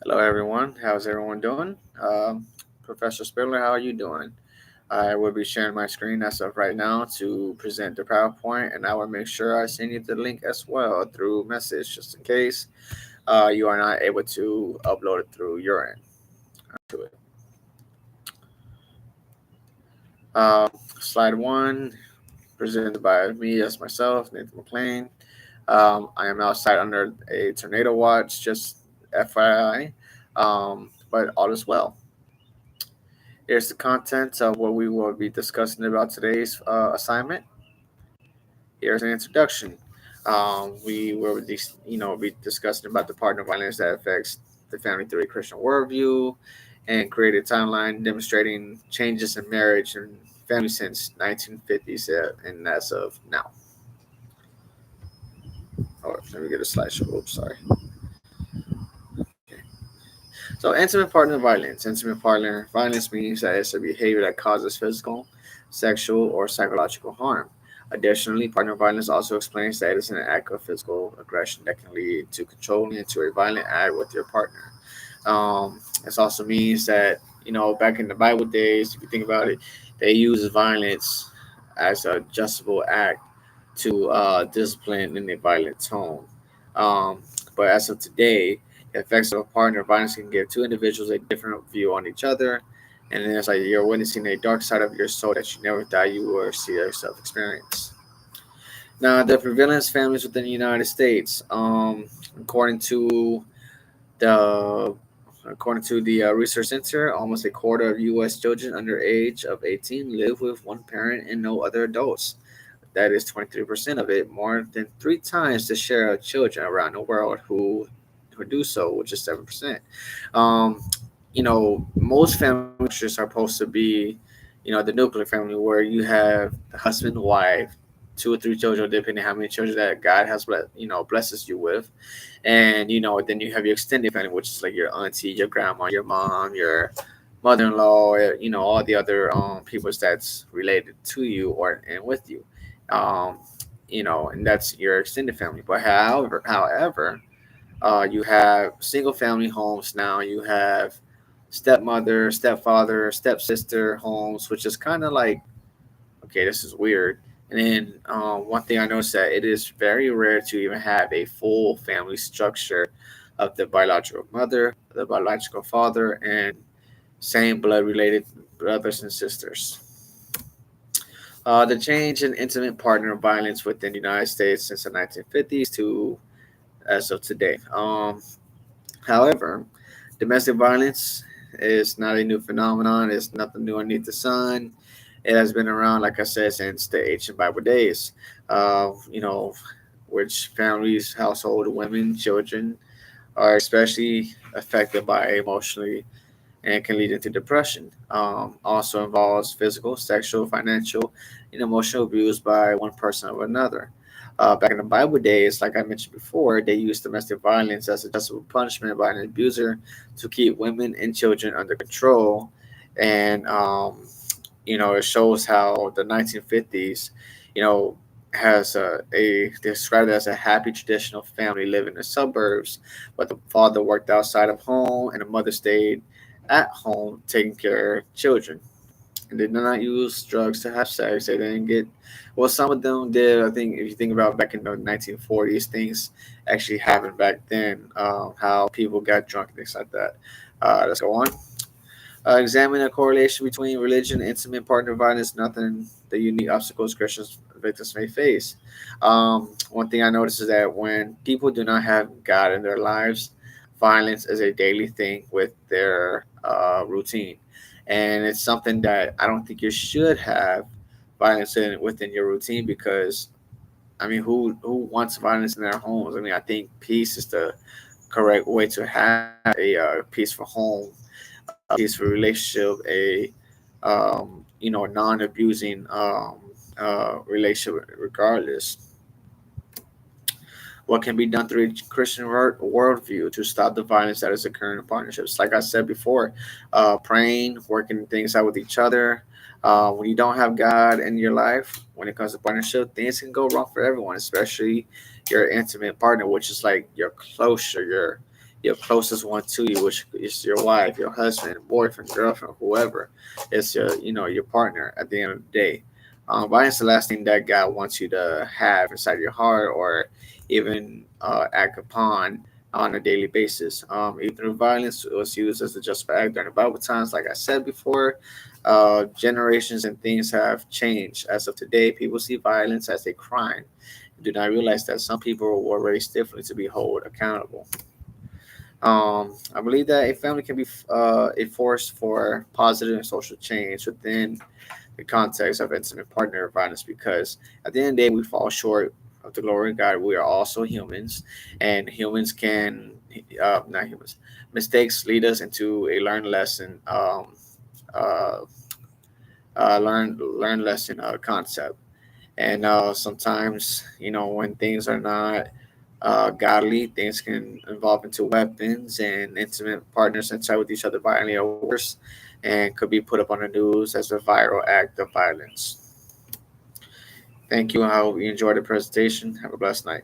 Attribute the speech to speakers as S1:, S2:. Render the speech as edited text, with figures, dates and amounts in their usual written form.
S1: Hello, everyone. How's everyone doing? Professor Spiller, how are you doing? I will be sharing my screen as of right now to present the PowerPoint, and I will make sure I send you the link as well through message, just in case you are not able to upload it through your end to it. Uh, Slide one, presented by me as myself, Nathan McLean. I am outside under a tornado watch, just FYI, but all is well. Here's the content of what we will be discussing about today's assignment. Here's an introduction. We will be discussing about the partner violence that affects the family through a Christian worldview, and create a timeline demonstrating changes in marriage and family since 1950s and as of now. Oh, let me get a slideshow. Oops, sorry. Okay. So, intimate partner violence. Intimate partner violence means that it's a behavior that causes physical, sexual, or psychological harm. Additionally, partner violence also explains that it is an act of physical aggression that can lead to controlling into a violent act with your partner. This also means that, back in the Bible days, if you think about it, they use violence as a justifiable act to discipline in a violent tone. Um, but as of today, the effects of a partner violence can give two individuals a different view on each other, and then it's like you're witnessing a dark side of your soul that you never thought you would see yourself experience. Now, the prevalence families within the United States, according to the the Research Center, almost a quarter of U.S. children under age of 18 live with one parent and no other adults. That is 23% of it, more than three times the share of children around the world who do so, which is 7%. Um, Most family structures are supposed to be, the nuclear family where you have the husband, wife, two or three children, depending how many children that God has blesses you with, and then you have your extended family, which is like your auntie, your grandma, your mom, your mother-in-law, all the other people that's related to you or and with you, um, and that's your extended family. But however, you have single family homes now. You have stepmother, stepfather, stepsister homes, which is kind of like, okay, this is weird. And then one thing I noticed that it is very rare to even have a full family structure of the biological mother, the biological father, and same blood related brothers and sisters. The change in intimate partner violence within the United States since the 1950s to as of today. However, domestic violence is not a new phenomenon. It's nothing new underneath the sun. It has been around, like I said, since the ancient Bible days. You know, which families, household, women, children are especially affected by emotionally and can lead into depression. Also involves physical, sexual, financial, and emotional abuse by one person or another. Back in the Bible days, like I mentioned before, they used domestic violence as a justifiable punishment by an abuser to keep women and children under control. And, it shows how the 1950s, you know, has a described as a happy traditional family living in the suburbs, but the father worked outside of home and the mother stayed at home taking care of children. And they did not use drugs to have sex. They didn't get, well, some of them did. I think if you think about back in the 1940s, things actually happened back then, how people got drunk and things like that. Let's go on. Examine a correlation between religion and intimate partner violence, nothing the unique obstacles Christians victims may face. One thing I noticed is that when people do not have God in their lives, violence is a daily thing with their routine. And it's something that I don't think you should have violence within your routine because, I mean, who wants violence in their homes? I mean, I think peace is the correct way to have a peaceful home, a peaceful relationship, a non-abusing relationship, regardless. What can be done through a Christian worldview to stop the violence that is occurring in partnerships? Like I said before, praying, working things out with each other. When you don't have God in your life, when it comes to partnership, things can go wrong for everyone, especially your intimate partner, which is like your closer, your closest one to you, which is your wife, your husband, boyfriend, girlfriend, whoever. It's your partner at the end of the day. Violence is the last thing that God wants you to have inside your heart, or even act upon on a daily basis. Even violence was used as a justified act during the Bible times, like I said before. Generations and things have changed. As of today, people see violence as a crime. Do not realize that some people were raised differently to be held accountable. I believe that a family can be a force for positive and social change within the context of intimate partner violence, because at the end of the day, we fall short of the glory of God. We are also humans, and humans can, not humans, mistakes lead us into a learned lesson, uh, learn lesson concept. And sometimes, when things are not godly, things can evolve into weapons, and intimate partners inside with each other violently or worse, and could be put up on the news as a viral act of violence. Thank you. I hope you enjoyed the presentation. Have a blessed night.